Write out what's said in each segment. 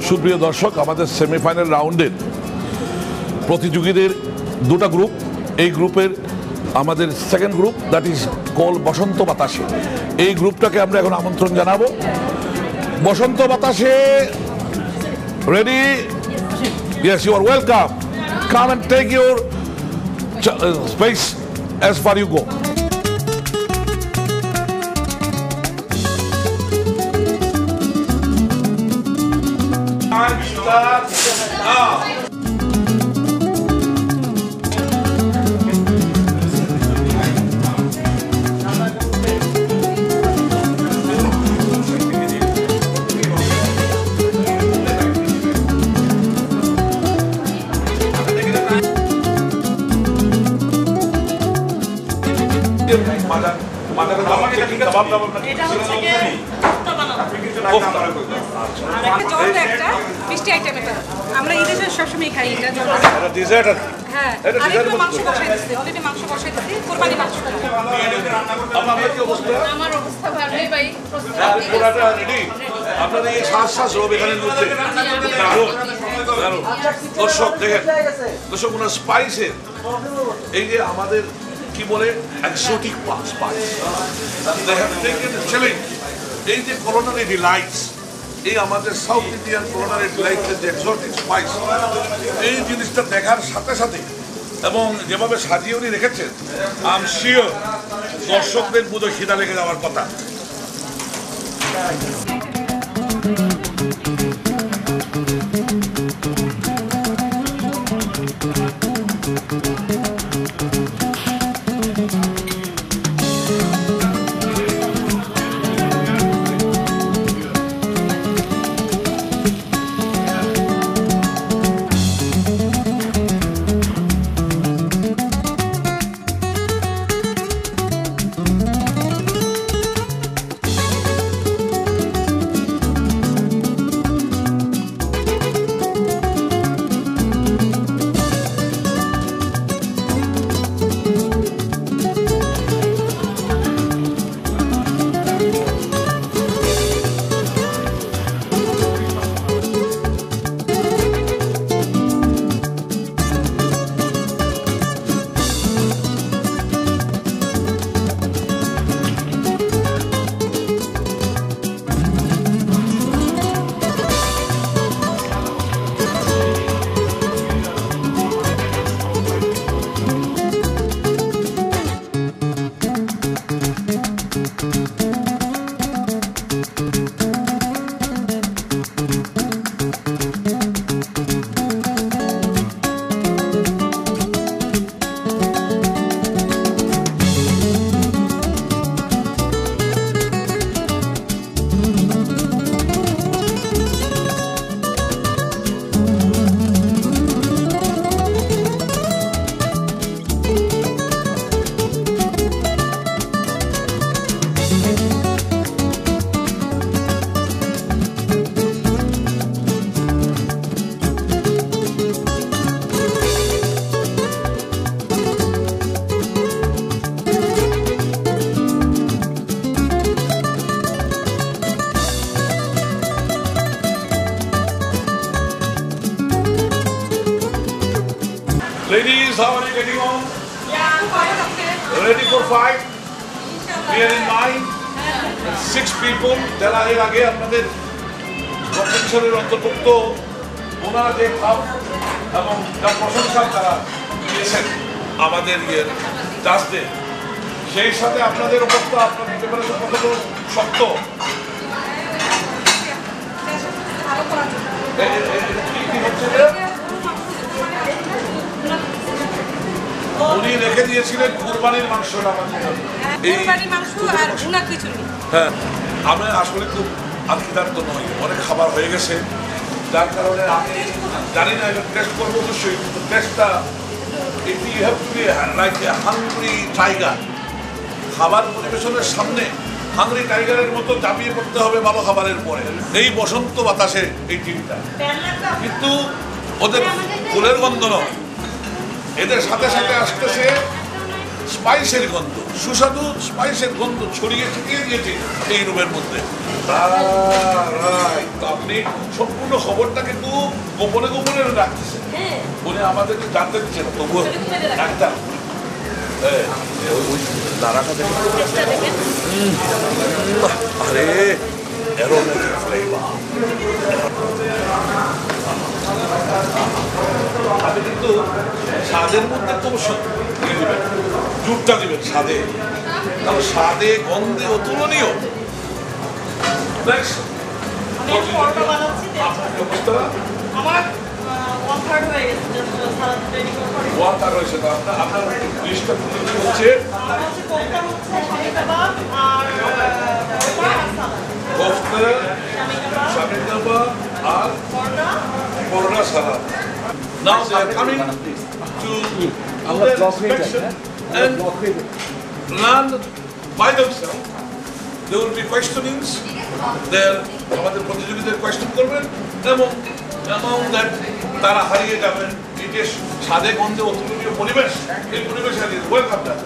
সুপ্রিয় দর্শক, আমাদের সেমিফাইনাল রাউন্ডের প্রতিযোগীদের দুটো গ্রুপ। এই গ্রুপের আমাদের second group, that is call বসন্ত বাতাসে। এই গ্রুপটাকে আমরা এখন আমন্ত্রণ জানাবো। বসন্ত বাতাসে ready? Yes, you are welcome. Come and take your space as far you go. Time starts now. আমরা ইলিশ সবসময় খাই, এটা ডেজার্ট আর হ্যাঁ, আর একটু মাংস বসাই দিচ্ছি, অলরেডি মাংস বসাই দিচ্ছি, কুরবানি মাংস। আপনাদের কি অবস্থা? আমার অবস্থা ভালোই ভাই। পুরাটা রেডি? আপনাদের এই শ্বাস রোগ এখানের মধ্যে দারুণ দারুণ। দর্শক দেখেন, দর্শক ওনার স্পাইসের এই যে আমাদের কি বলে exotic spice, they have taken challenge. এই যে কুলিনারি ডিলাইটস, এই আমাদের সাউথ ইন্ডিয়ান কুলিনারি ডিলাইটসের যে এক্সোটিক স্পাইস, এই জিনিসটা দেখার সাথে সাথে এবং যেভাবে সাজিয়ে উনি রেখেছেন, আই এম শিওর দর্শকদের বোধহয় খিদা লেগে যাওয়ার কথা। Ladies, how are you getting on? Yeah, I'm fine, okay. Ready for fight? Bear in mind, 6 people যারা এর আগে আপনাদের কম্পিটিশনের অন্তর্ভুক্ত, ওনারা যে খাপ এবং তার প্রশংসা তারা দিয়েছেন আমাদের জাজদের, সেই সাথে আপনাদের অবস্থা, আপনাদের প্রিপারেশন কতটুকু শক্ত? কি হচ্ছে? উনি রেখে দিয়েছিলেন কুরবানির মাংসটা আমাদের জন্য। হ্যাঁ, আমি আসলে খুব আত্মীদার্থ নই, অনেক খাবার হয়ে গেছে, যার কারণে আমি জানি না এটা টেস্ট করবো অবশ্যই, কিন্তু টেস্টটা you have to be like a hungry tiger. খাবার পরিবেশনের সামনে হাংরি টাইগারের মতো চাপিয়ে পড়তে হবে ভালো খাবারের পরে। এই বসন্ত বাতাসে এই টিমটা, কিন্তু ওদের ফুলের গন্ধ নয়, এদের সাথে সাথে আসতেছে স্পাইসের গন্ধ, সুস্বাদু স্পাইসের গন্ধ ছড়িয়ে ছিটিয়ে দিয়েছে এই রুমের মধ্যে। তো আপনি সম্পূর্ণ খবরটা কিন্তু গোপনে গোপনে রাখতেছেন, উনি আমাদেরকে জানতে দিচ্ছেন তবুও ডাক্তার। আরে অ্যারোমেটিক ফ্লেভার। আপনি কিন্তু স্বাদের মধ্যে তো দিবেন, জুটটা দিবেন স্বাদে, কারণ স্বাদে গন্ধে অতুলনীয়। আমার 1/3 হয়ে গেছে, ওয়াটার রয়েছে। আপনার লিস্টটা হচ্ছে কোফতা হচ্ছে, শামি কাবাব আর কোফতা, শামি কাবাব আর পরোটা সালাদ। Now they are coming to the inspection and learn by themselves. There will be questionings. আমাদের প্রতিযোগীদের কোয়েশ্চেন করবেন এবং among that তারা হারিয়ে যাবেন এই যে স্বাদে গন্ধে অতুলনীয় পরিবেশ, এই পরিবেশ হারিয়ে ওয়েলকাম দ্যাট।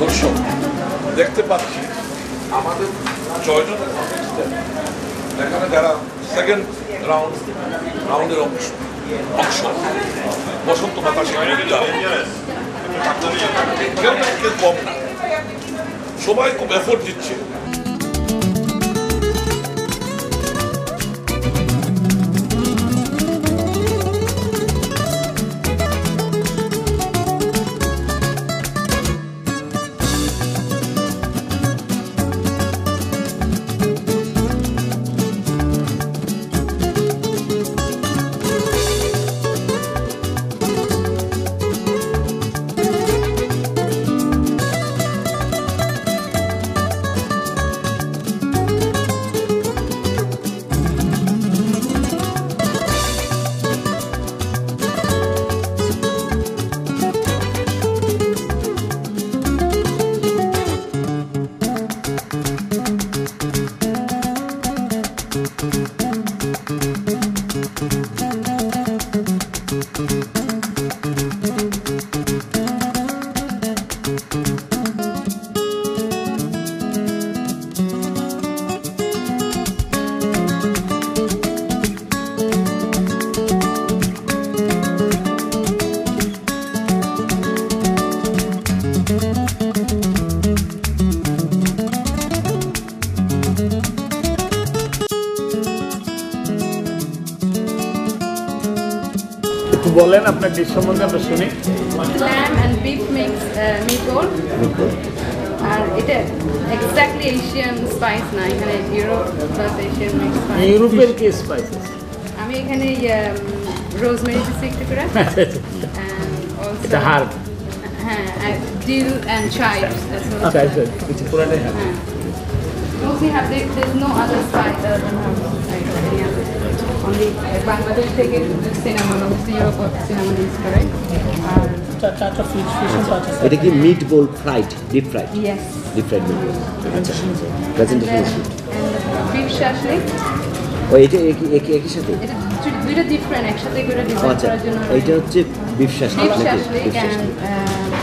দর্শক দেখতে পাচ্ছি আমাদের 6 জনের এখানে যারা সেকেন্ড রাউন্ডের অংশ বসন্ত বাতাসে কেউ না কেউ কম না, সবাই খুব এফোর্ট দিচ্ছে। বলেন আপনার ডিশ সম্বন্ধে আমরা শুনি। lamb and beef mix meatball আর এটা এক্স্যাক্টলি এশিয়ান স্পাইস না, এখানে Europe plus Asian mix spice. ইউরোপের কি স্পাইসেস? আমি এখানে রোজমেরি দিচ্ছি একটু করে, এটা হার্ব। হ্যাঁ, dill and chives as well. আচ্ছা আচ্ছা, কিছু পুরাটাই herb. Mostly have there's no other spice other than herb side or any other. Only Bangladesh থেকে cinnamon, obviously Europe cinnamon is correct. এটা কি meatball fried, deep fried? Yes. Deep fried meatball. আচ্ছা, presentation And beef shashlik. ও এটা একই সাথে? এটা দুইটা ডিফারেন্ট, একসাথে করে ডিজাইন আচ্ছা, করার জন্য। এটা হচ্ছে বিফ শাশলিক beef নাকি? shashlik beef and শাশলিক।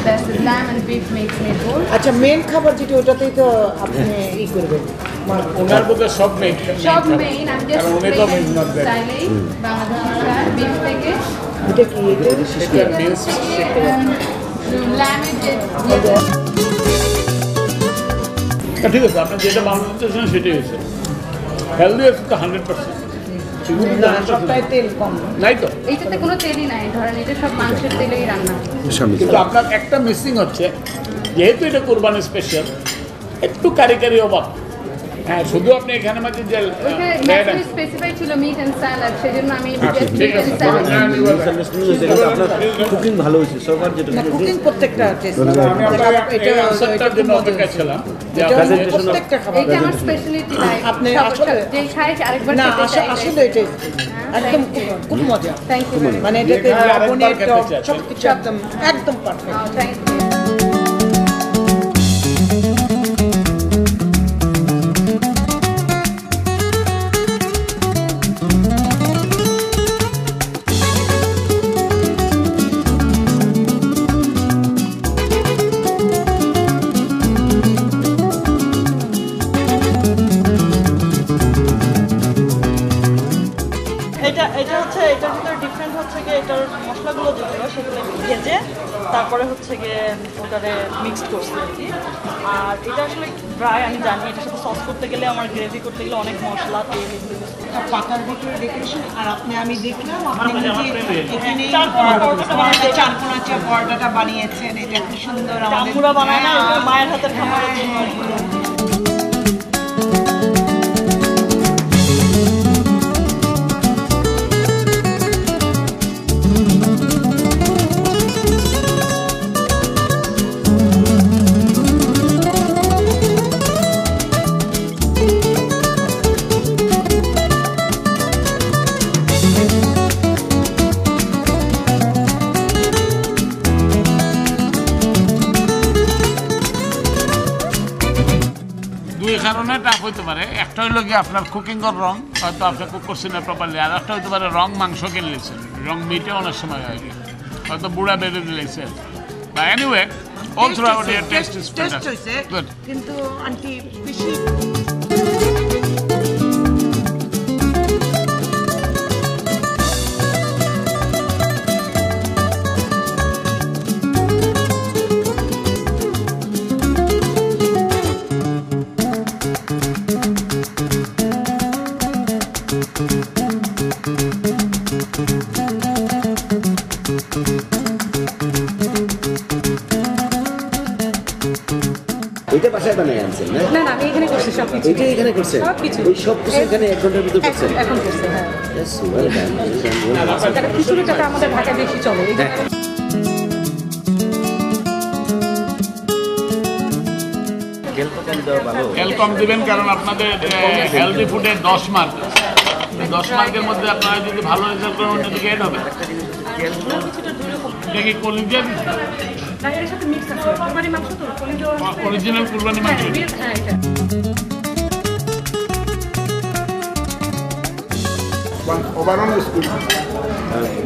that's the lamb and beef mix meatball. আচ্ছা, মেন খাবার যেটা ওটাতেই তো আপনি ই করবেন। ওনার বোধহয় সব মেইন। সব মেইন, আমি জাস্ট কারণ উনি তো মেইন নট দেন। চাইলেই বাংলাদেশি বিফ থেকে এটা কি এটা? এটা মিক্স। ল্যামের যে ঠিক আছে, আপনি যেটা বানাতে চাচ্ছেন সেটাই হয়েছে। হেলদি আছে তো 100%। না, সবটাই তেল কম। নাই তো, এইটাতে কোনো তেলই নাই, ধরেন এটা সব মাংসের তেলেই রান্না। কিন্তু আপনার একটা মিসিং হচ্ছে, যেহেতু এটা কোরবানি স্পেশাল, একটু কারি কারি অভাব। হ্যাঁ শুধু আপনি এখানে মাঝে যে ওইখানে স্পেসিফাই ছিল মিট এন্ড স্যালাড, সেজন্য আমি ঠিক আছে আপনার কুকিং ভালো হয়েছে সবার যেটা কুকিং প্রত্যেকটা টেস্ট আমি এই আনসারটার জন্য অপেক্ষা ছিলাম যে প্রত্যেকটা খাবার এইটা আমার স্পেশালিটি লাইক আপনি আসলে যে খাই আরেকবার না খেতে চাই। আসলে এটা একদম খুব মজা থ্যাংক ইউ মানে এটাতে এখানে আরেকবার লবণের খেতে টক চাই। সবকিছু একদম একদম পারফেক্ট থ্যাংক ইউ। এটা হচ্ছে এটার ভিতরে ডিফারেন্ট হচ্ছে গিয়ে এটার মশলাগুলো যেগুলো সেগুলো একটু ভেজে তারপরে হচ্ছে গিয়ে ওটারে মিক্সড করছি আর কি। আর এটা আসলে ড্রাই, আমি জানি এটার সাথে সস করতে গেলে আমার গ্রেভি করতে গেলে অনেক মশলা তেল এগুলো use করতে হয়। পাতার ভিতরে ডেকোরেশন আর আমি দেখলাম আপনি এখানে চারকোনা পরোটাটা বানিয়েছেন, এটা কি সুন্দর চামড়া বানায় না, ওটা মায়ের হাতের খাবারের জন্য আর কি। দুই কারণে টাফ হইতে পারে। একটা হইলো কি আপনার কুকিংয়ের রং, হয়তো আপনি কুক করছেন না প্রপারলি। আর একটা হইতে পারে রং মাংস কিনে নিয়েছেন, রং মিটে অনেক সময় হয় কি, হয়তো বুড়া বেড়ে দিয়েছেন। বা anyway all through out year test is test হইছে গুড। কিন্তু আন্টি বেশি এটা বাসায় বানায় আনছেন না? না না আমি এখানে করছি সবকিছু এটা এখানে করছেন? সবকিছু। এই সব কিছু এখানে 1 ঘন্টার ভিতর করছেন? এখন করছে হ্যাঁ। Yes, well done, well done. কারণ খিচুড়িটা আমাদের ঢাকায় বেশি চলে এই হ্যাঁ। তেল কম দিবেন কারণ আপনাদের হেলদি ফুডে 10 মার্ক, 10 মার্কের মধ্যে আপনারা যদি ভালো রেজাল্ট করেন ওটা দিকে এড হবে। এটা কি কলিজা এর সাথে মিক্স আছে কুরবানি মাংস তো কলিজা অরিজিনাল কুরবানি মাংস? হ্যাঁ এটা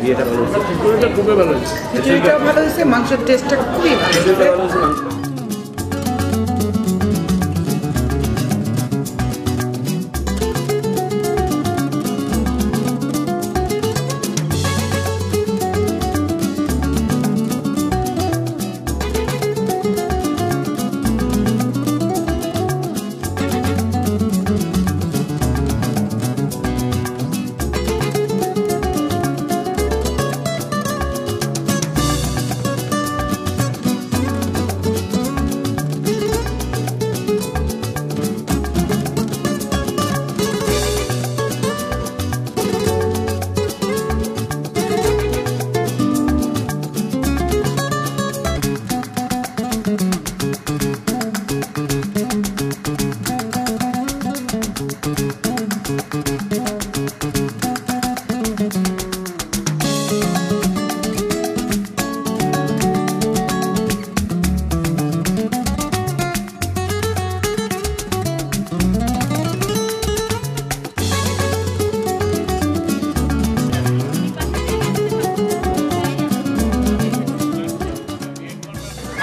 বিয়েটা ভালো হয়েছে। খিচুড়িটা খুবই ভালো হয়েছে। খিচুড়িটাও ভালো হয়েছে, মাংসের টেস্টটা খুবই ভালো খিচুড়িটা হয়েছে। ভালো হয়েছে, মাংস।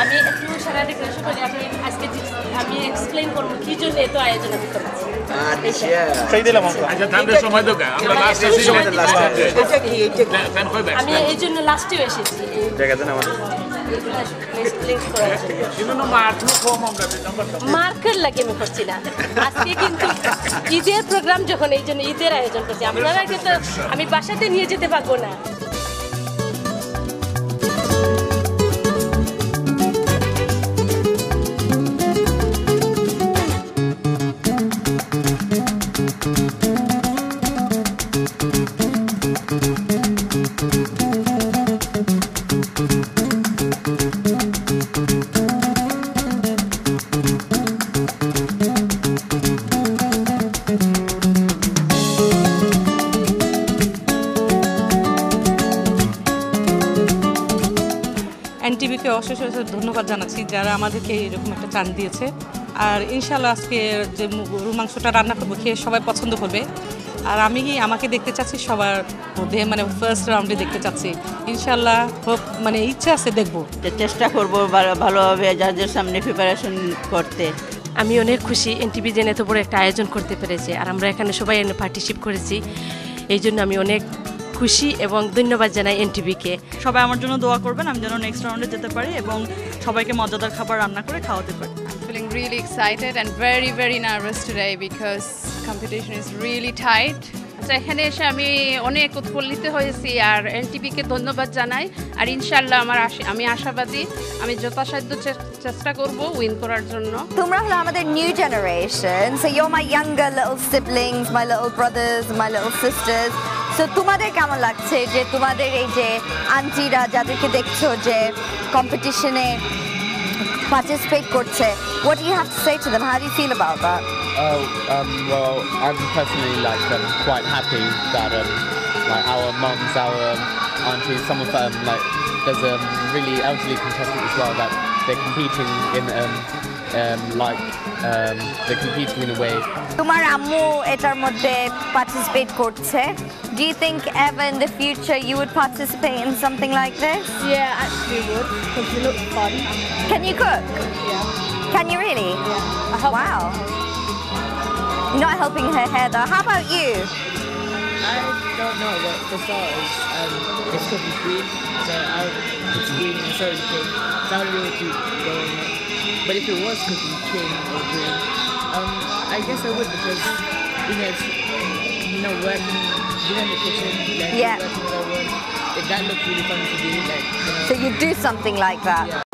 আমি একটু সারা ডেকোরেশন করি, আজকে আমি এক্সপ্লেইন করবো কি জন্য এত আয়োজন আমি করেছি। আচ্ছা তাহলে সময় দাও, আমরা লাস্ট আসি। আমি এই জন্য লাস্টেও এসেছি এক্সপ্লেইন করার জন্য। মার্কের লাগে আমি করছি না আজকে, কিন্তু ঈদের প্রোগ্রাম যখন এই জন্য ঈদের আয়োজন করছি। আপনারা কিন্তু আমি বাসাতে নিয়ে যেতে পারবো না। এনটিভিকে অশেষ অশেষ ধন্যবাদ জানাচ্ছি যারা আমাদেরকে এরকম একটা চান দিয়েছে। আর ইনশাআল্লাহ আজকে যে গরু মাংসটা রান্না করবো খেয়ে সবাই পছন্দ করবে। আর আমি আমাকে দেখতে চাচ্ছি সবার মধ্যে, মানে ফার্স্ট রাউন্ডে দেখতে চাচ্ছি ইনশাআল্লাহ। হোপ মানে ইচ্ছা আছে দেখবো, চেষ্টা করবো ভালোভাবে যাদের সামনে প্রিপারেশন করতে। আমি অনেক খুশি এনটিভি যেন এত বড় একটা আয়োজন করতে পেরেছে, আর আমরা এখানে সবাই পার্টিসিপেট করেছি, এই জন্য আমি অনেক খুশি এবং ধন্যবাদ জানাই এনটিভিকে। সবাই আমার জন্য দোয়া করবেন আমি যেন নেক্সট রাউন্ডে যেতে পারি এবং সবাইকে মজাদার খাবার রান্না করে খাওয়াতে পারি। Feeling really excited and very, very nervous today because competition is really tight. আচ্ছা, এখানে এসে আমি অনেক উৎফুল্লিত হয়েছি আর এনটিভিকে ধন্যবাদ জানাই। আর ইনশাআল্লাহ আমি আশাবাদী, আমি যথাসাধ্য চেষ্টা করব উইন করার জন্য। তোমরা হলো আমাদের new generation, so you're my younger little siblings, my little brothers, my little sisters. So তোমাদের কেমন লাগছে যে তোমাদের এই যে আন্টিরা যাদেরকে দেখছো যে কম্পিটিশনে participate করছে, what do you have to say to them? How do you feel about that? Well, I'm personally quite happy that like our mums, our aunties, some of them there's a really elderly contestant as well that they're competing in they're competing in a way. তোমার আম্মু এটার মধ্যে participate করছে. Do you think ever in the future you would participate in something like this? Yeah, actually would, because you look fun. Can you cook? Yeah. Can you really? Yeah. Wow. You're not helping her hair though. How about you? I don't know, but for starters, it's cooking green, so it's green and so is pink. So I don't really keep going on. But if it was cooking pink or green, I guess I would, because it's, working in the kitchen, Yeah. working with everyone. That looks really fun to do. So you do something like that. Yeah.